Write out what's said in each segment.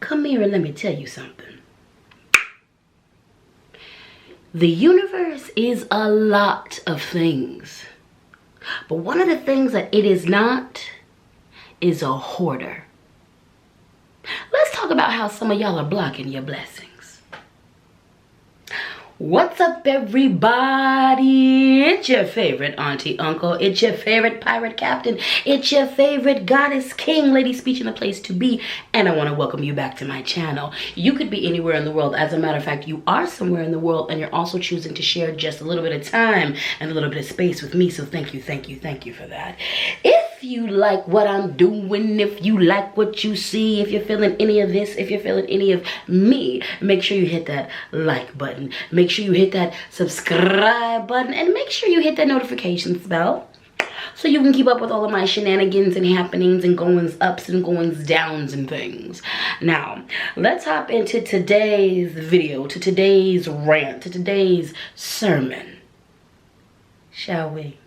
Come here and let me tell you something. The universe is a lot of things. But one of the things that it is not is a hoarder. Let's talk about how some of y'all are blocking your blessings. What's up, everybody? It's your favorite auntie, uncle. It's your favorite pirate captain. It's your favorite goddess king, LadySpeech in the place to be. And I want to welcome you back to my channel. You could be anywhere in the world. As a matter of fact, you are somewhere in the world, and you're also choosing to share just a little bit of time and a little bit of space with me. So thank you for that. If you like what I'm doing, if you like what you see, if you're feeling any of this, if you're feeling any of me, make sure you hit that like button. Make sure you hit that subscribe button, and make sure you hit that notifications bell so you can keep up with all of my shenanigans and happenings and goings ups and goings downs and things. Now, let's hop into today's video, to today's rant, to today's sermon, shall we?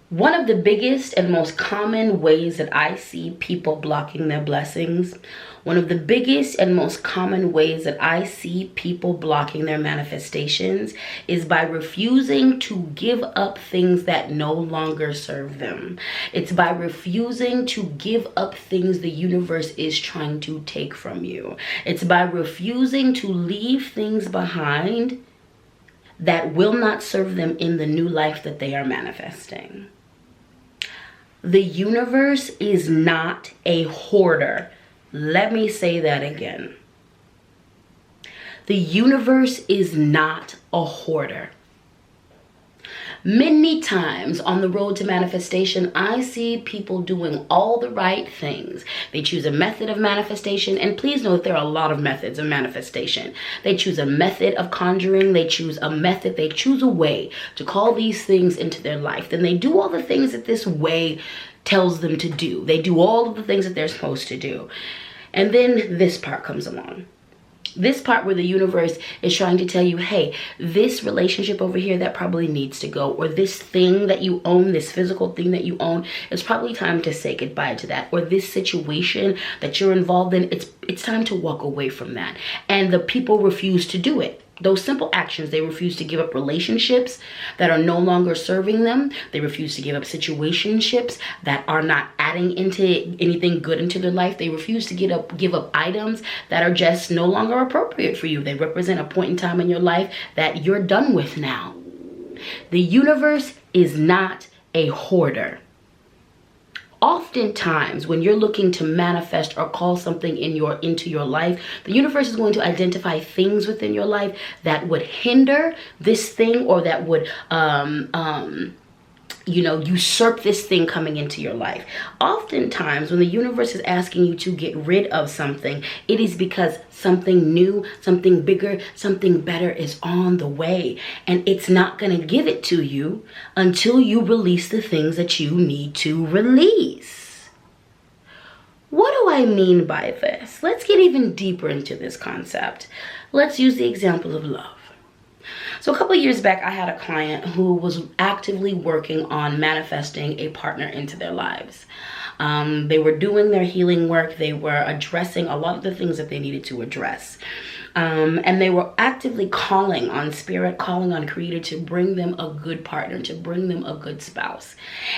One of the biggest and most common ways that I see people blocking their blessings, one of the biggest and most common ways that I see people blocking their manifestations is by refusing to give up things that no longer serve them. It's by refusing to give up things the universe is trying to take from you. It's by refusing to leave things behind that will not serve them in the new life that they are manifesting. The universe is not a hoarder. Let me say that again. The universe is not a hoarder. Many times on the road to manifestation, I see people doing all the right things. They choose a method of manifestation, and please know that there are a lot of methods of manifestation. They choose a method of conjuring, they choose a method, they choose a way to call these things into their life. Then they do all the things that this way tells them to do. They do all of the things that they're supposed to do. And then this part comes along. This part where the universe is trying to tell you, hey, this relationship over here, that probably needs to go. Or this thing that you own, this physical thing that you own, it's probably time to say goodbye to that. Or this situation that you're involved in, it's time to walk away from that. And the people refuse to do it. Those simple actions, they refuse to give up relationships that are no longer serving them. They refuse to give up situationships that are not adding into anything good into their life. They refuse to give up items that are just no longer appropriate for you. They represent a point in time in your life that you're done with now. The universe is not a hoarder. Oftentimes, when you're looking to manifest or call something into your life, the universe is going to identify things within your life that would hinder this thing, or that would usurp this thing coming into your life. Oftentimes, when the universe is asking you to get rid of something, it is because something new, something bigger, something better is on the way. And it's not going to give it to you until you release the things that you need to release. What do I mean by this? Let's get even deeper into this concept. Let's use the example of love. So a couple of years back, I had a client who was actively working on manifesting a partner into their lives. They were doing their healing work. They were addressing a lot of the things that they needed to address. And they were actively calling on spirit, calling on creator to bring them a good partner, to bring them a good spouse.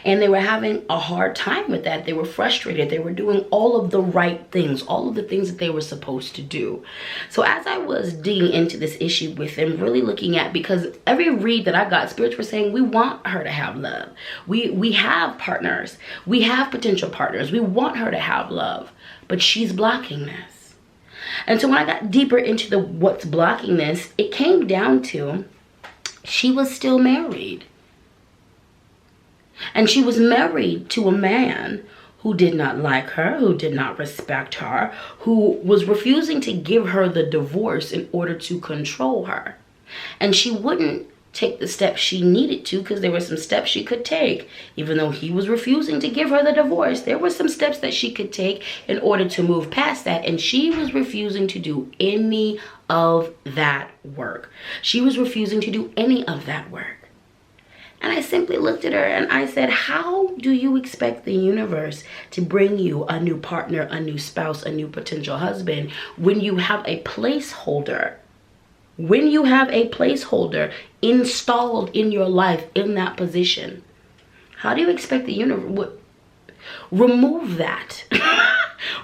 And they were having a hard time with that. They were frustrated. They were doing all of the right things, all of the things that they were supposed to do. So as I was digging into this issue with them, really looking at, because every read that I got, spirits were saying, we want her to have love. We have partners. We have potential partners. We want her to have love, but she's blocking this. And so when I got deeper into what's blocking this, it came down to she was still married. And she was married to a man who did not like her, who did not respect her, who was refusing to give her the divorce in order to control her. And she wouldn't take the steps she needed to, because there were some steps she could take. Even though he was refusing to give her the divorce, there were some steps that she could take in order to move past that, and she was refusing to do any of that work. She was refusing to do any of that work. And I simply looked at her and I said, how do you expect the universe to bring you a new partner, a new spouse, a new potential husband when you have a placeholder? When you have a placeholder installed in your life in that position, how do you expect the universe? Remove that.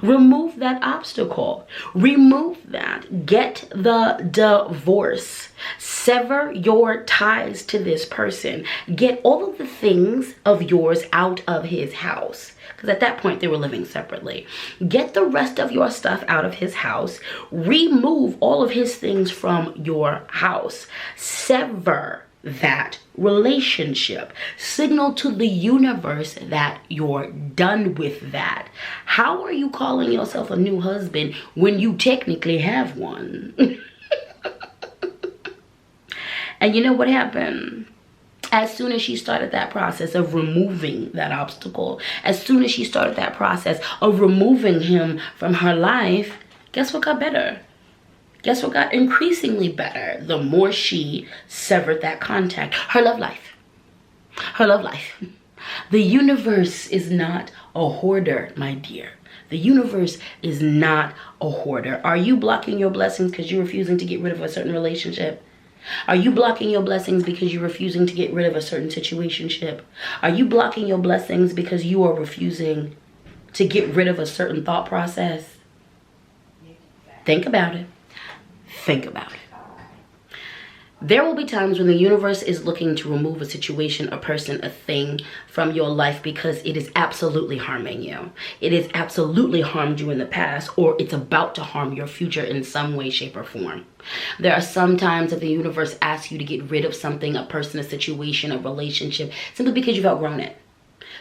Remove that obstacle. Remove that. Get the divorce. Sever your ties to this person. Get all of the things of yours out of his house. Because at that point, they were living separately. Get the rest of your stuff out of his house. Remove all of his things from your house. Sever that relationship. Signal to the universe that you're done with that. How are you calling yourself a new husband when you technically have one? And you know what happened? As soon as she started that process of removing that obstacle, as soon as she started that process of removing him from her life, guess what got better? Guess what got increasingly better the more she severed that contact? Her love life. Her love life. The universe is not a hoarder, my dear. The universe is not a hoarder. Are you blocking your blessings because you're refusing to get rid of a certain relationship? Are you blocking your blessings because you're refusing to get rid of a certain situationship? Are you blocking your blessings because you are refusing to get rid of a certain thought process? Think about it. Think about it. There will be times when the universe is looking to remove a situation, a person, a thing from your life because it is absolutely harming you. It has absolutely harmed you in the past, or it's about to harm your future in some way, shape, or form. There are some times that the universe asks you to get rid of something, a person, a situation, a relationship, simply because you've outgrown it.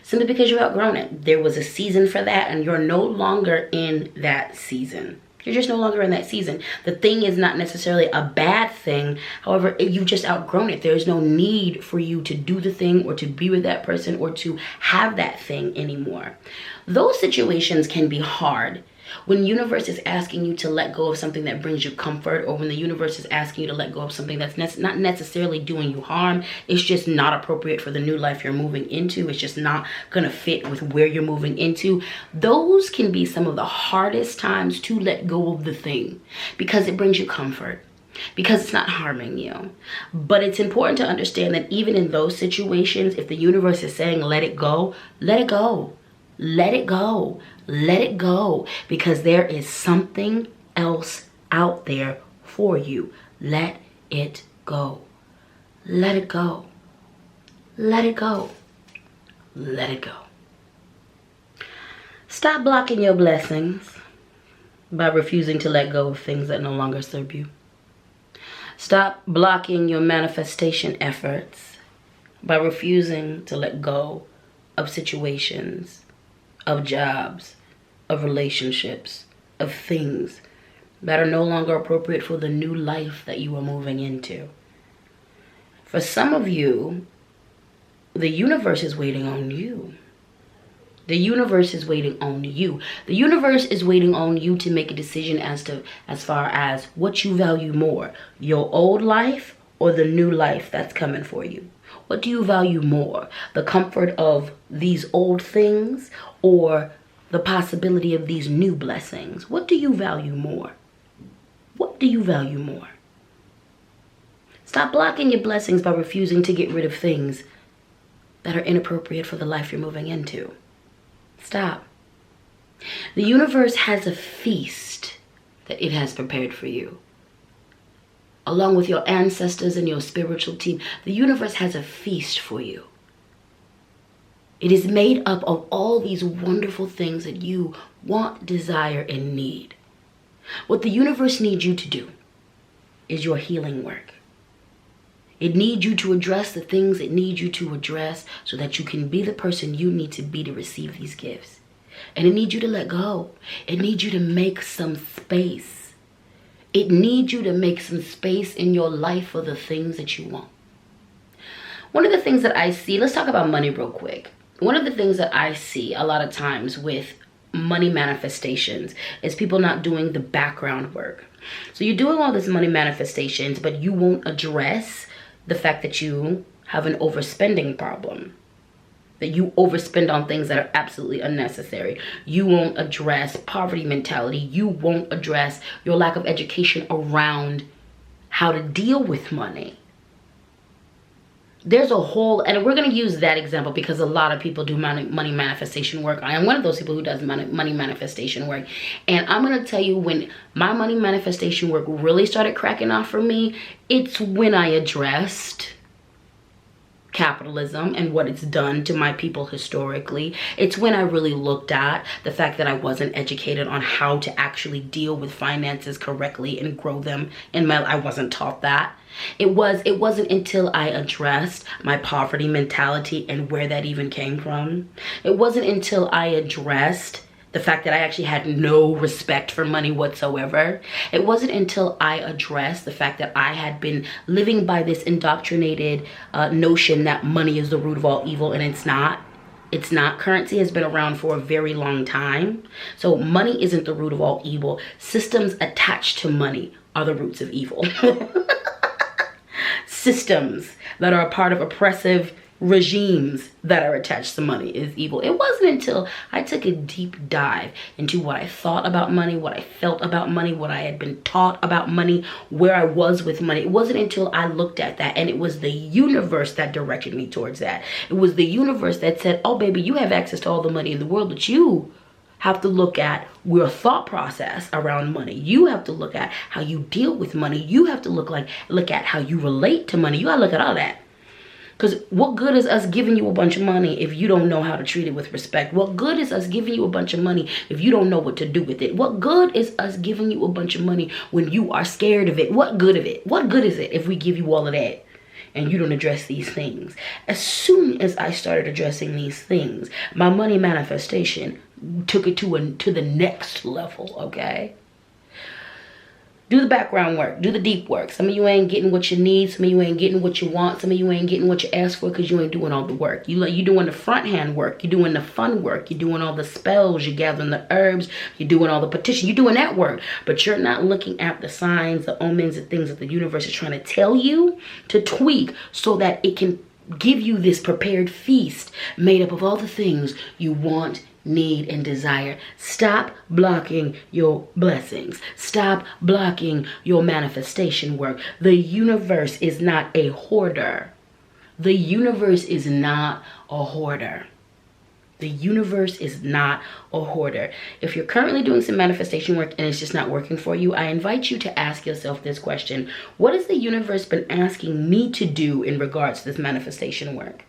Simply because you've outgrown it. There was a season for that, and you're no longer in that season. You're just no longer in that season. The thing is not necessarily a bad thing. However, you've just outgrown it. There's no need for you to do the thing or to be with that person or to have that thing anymore. Those situations can be hard. When the universe is asking you to let go of something that brings you comfort, or when the universe is asking you to let go of something that's not necessarily doing you harm, it's just not appropriate for the new life you're moving into. It's just not going to fit with where you're moving into. Those can be some of the hardest times to let go of the thing because it brings you comfort, because it's not harming you. But it's important to understand that even in those situations, if the universe is saying let it go, let it go. Let it go. Let it go, because there is something else out there for you. Let it go. Let it go. Let it go. Let it go. Stop blocking your blessings by refusing to let go of things that no longer serve you. Stop blocking your manifestation efforts by refusing to let go of situations, of jobs, of relationships, of things that are no longer appropriate for the new life that you are moving into. For some of you, the universe is waiting on you. The universe is waiting on you. The universe is waiting on you to make a decision as far as what you value more, your old life or the new life that's coming for you. What do you value more? The comfort of these old things or the possibility of these new blessings? What do you value more? What do you value more? Stop blocking your blessings by refusing to get rid of things that are inappropriate for the life you're moving into. Stop. The universe has a feast that it has prepared for you. Along with your ancestors and your spiritual team, the universe has a feast for you. It is made up of all these wonderful things that you want, desire, and need. What the universe needs you to do is your healing work. It needs you to address the things it needs you to address so that you can be the person you need to be to receive these gifts. And it needs you to let go. It needs you to make some space. It needs you to make some space in your life for the things that you want. One of the things that I see, let's talk about money real quick. One of the things that I see a lot of times with money manifestations is people not doing the background work. So you're doing all this money manifestations, but you won't address the fact that you have an overspending problem. That you overspend on things that are absolutely unnecessary. You won't address poverty mentality. You won't address your lack of education around how to deal with money. There's a whole, and we're going to use that example because a lot of people do money manifestation work. I am one of those people who does money manifestation work. And I'm going to tell you, when my money manifestation work really started cracking off for me, it's when I addressed capitalism and what it's done to my people historically. It's when I really looked at the fact that I wasn't educated on how to actually deal with finances correctly and grow them in my, I wasn't taught that. It wasn't until I addressed my poverty mentality and where that even came from. It wasn't until I addressed the fact that I actually had no respect for money whatsoever. It wasn't until I addressed the fact that I had been living by this indoctrinated notion that money is the root of all evil, and it's not. It's not. Currency has been around for a very long time. So money isn't the root of all evil. Systems attached to money are the roots of evil. Systems that are a part of oppressive regimes that are attached to money is evil. It wasn't until I took a deep dive into what I thought about money, what I felt about money, what I had been taught about money, where I was with money. It wasn't until I looked at that, and it was the universe that directed me towards that. It was the universe that said, oh baby, you have access to all the money in the world, but you have to look at your thought process around money. You have to look at how you deal with money. You have to look at how you relate to money. You gotta look at all that. Because what good is us giving you a bunch of money if you don't know how to treat it with respect? What good is us giving you a bunch of money if you don't know what to do with it? What good is us giving you a bunch of money when you are scared of it? What good of it? What good is it if we give you all of that and you don't address these things? As soon as I started addressing these things, my money manifestation took it to the next level, okay? Do the background work. Do the deep work. Some of you ain't getting what you need. Some of you ain't getting what you want. Some of you ain't getting what you asked for because you ain't doing all the work. You doing the front hand work. You're doing the fun work. You're doing all the spells. You're gathering the herbs. You're doing all the petition. You're doing that work. But you're not looking at the signs, the omens, the things that the universe is trying to tell you to tweak so that it can give you this prepared feast made up of all the things you want, need, and desire. Stop blocking your blessings. Stop blocking your manifestation work. The universe is not a hoarder. The universe is not a hoarder. The universe is not a hoarder. If you're currently doing some manifestation work and it's just not working for you, I invite you to ask yourself this question. What has the universe been asking me to do in regards to this manifestation work?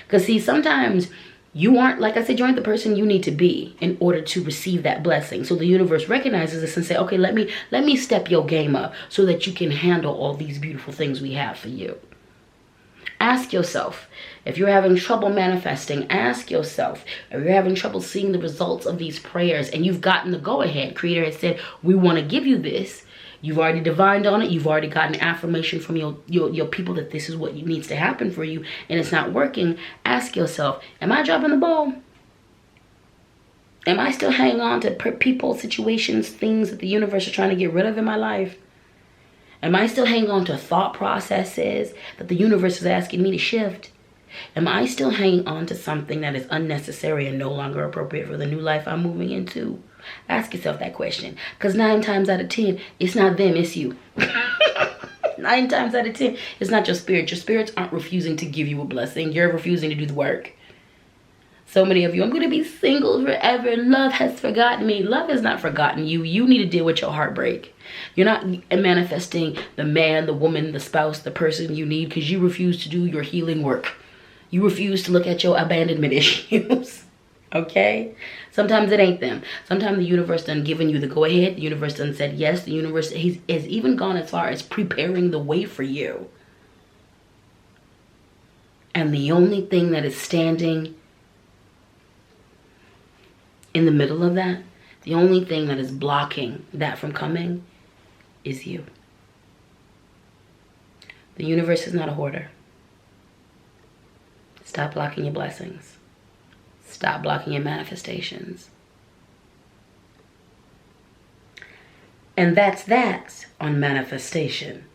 Because see, sometimes you aren't, like I said, you aren't the person you need to be in order to receive that blessing. So the universe recognizes this and say, okay, let me step your game up so that you can handle all these beautiful things we have for you. Ask yourself, if you're having trouble manifesting, ask yourself, if you're having trouble seeing the results of these prayers and you've gotten the go-ahead, Creator has said, we want to give you this. You've already divined on it. You've already gotten affirmation from your people that this is what needs to happen for you, and it's not working. Ask yourself, am I dropping the ball? Am I still hanging on to people, situations, things that the universe is trying to get rid of in my life? Am I still hanging on to thought processes that the universe is asking me to shift? Am I still hanging on to something that is unnecessary and no longer appropriate for the new life I'm moving into? Ask yourself that question. Because 9 times out of 10, it's not them, it's you. 9 times out of 10, it's not your spirit. Your spirits aren't refusing to give you a blessing. You're refusing to do the work. So many of you, I'm going to be single forever. Love has forgotten me. Love has not forgotten you. You need to deal with your heartbreak. You're not manifesting the man, the woman, the spouse, the person you need because you refuse to do your healing work. You refuse to look at your abandonment issues. Okay? Sometimes it ain't them. Sometimes the universe done given you the go-ahead. The universe done said yes. The universe has even gone as far as preparing the way for you. And the only thing that is standing in the middle of that, the only thing that is blocking that from coming is you. The universe is not a hoarder. Stop blocking your blessings. Stop blocking your manifestations. And that's that on manifestation.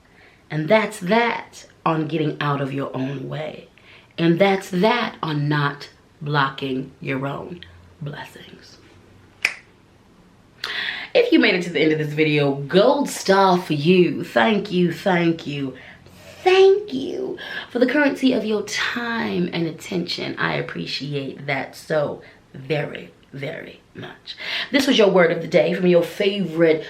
And that's that on getting out of your own way. And that's that on not blocking your own blessings. If you made it to the end of this video, gold star for you. Thank you, thank you, thank you for the currency of your time and attention. I appreciate that so very, very much. This was your word of the day from your favorite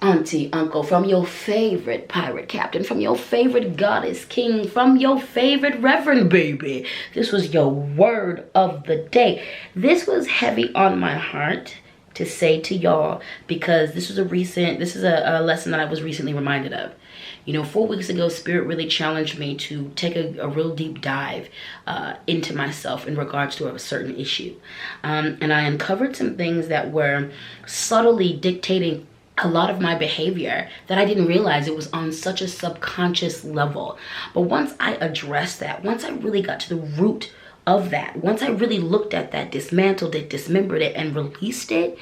auntie, uncle, from your favorite pirate captain, from your favorite goddess king, from your favorite reverend baby. This was your word of the day. This was heavy on my heart to say to y'all, because this is a lesson that I was recently reminded of. You know, 4 weeks ago, Spirit really challenged me to take a real deep dive into myself in regards to a certain issue. And I uncovered some things that were subtly dictating a lot of my behavior that I didn't realize it was on such a subconscious level. But once I addressed that, once I really got to the root of that, once I really looked at that, dismantled it, dismembered it, and released it,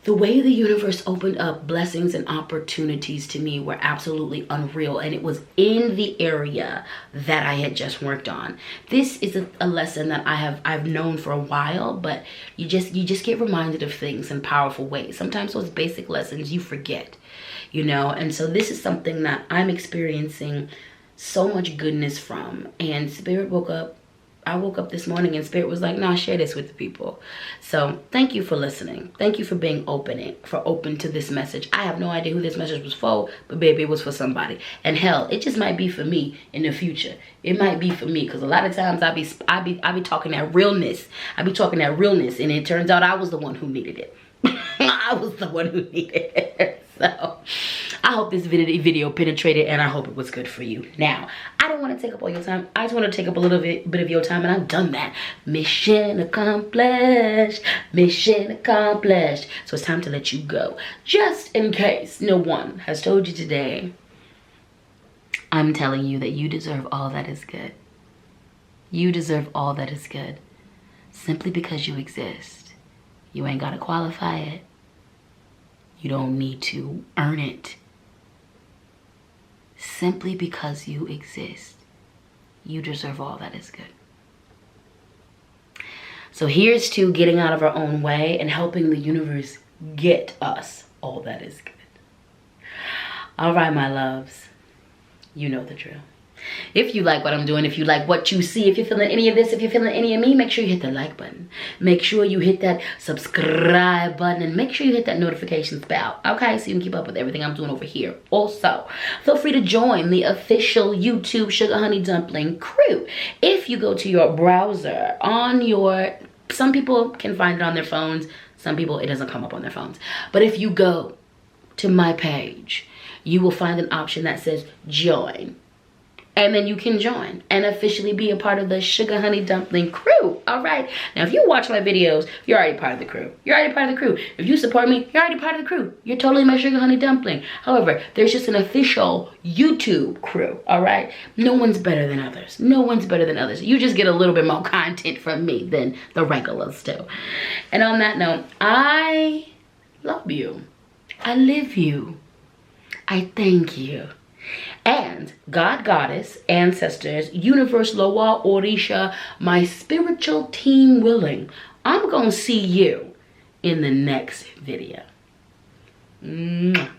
the way the universe opened up blessings and opportunities to me were absolutely unreal. And it was in the area that I had just worked on. This is a lesson that I've known for a while, but you just get reminded of things in powerful ways. Sometimes those basic lessons you forget, you know. And so this is something that I'm experiencing so much goodness from. And Spirit I woke up this morning and Spirit was like, nah, share this with the people. So thank you for listening. Thank you for being open to this message. I have no idea who this message was for, but baby, it was for somebody. And hell, it just might be for me in the future. It might be for me, because a lot of times I be talking that realness. I be talking that realness, and it turns out I was the one who needed it. I was the one who needed it. So I hope this video penetrated, and I hope it was good for you. Now, I don't want to take up all your time. I just want to take up a little bit of your time, and I've done that. Mission accomplished. Mission accomplished. So it's time to let you go. Just in case no one has told you today, I'm telling you that you deserve all that is good. You deserve all that is good. Simply because you exist. You ain't got to qualify it. You don't need to earn it. Simply because you exist, you deserve all that is good. So here's to getting out of our own way and helping the universe get us all that is good. All right, my loves, you know the drill. If you like what I'm doing, if you like what you see, if you're feeling any of this, if you're feeling any of me, make sure you hit the like button. Make sure you hit that subscribe button, and make sure you hit that notifications bell, okay? So you can keep up with everything I'm doing over here. Also, feel free to join the official YouTube Sugar Honey Dumpling crew. If you go to your browser on your, some people can find it on their phones, some people it doesn't come up on their phones. But if you go to my page, you will find an option that says join. And then you can join and officially be a part of the Sugar Honey Dumpling crew. All right. Now, if you watch my videos, you're already part of the crew. You're already part of the crew. If you support me, you're already part of the crew. You're totally my Sugar Honey Dumpling. However, there's just an official YouTube crew. All right. No one's better than others. No one's better than others. You just get a little bit more content from me than the regulars do. And on that note, I love you. I live you. I thank you. And God, Goddess, ancestors, universe, Loa, Orisha, my spiritual team willing, I'm going to see you in the next video. Mwah.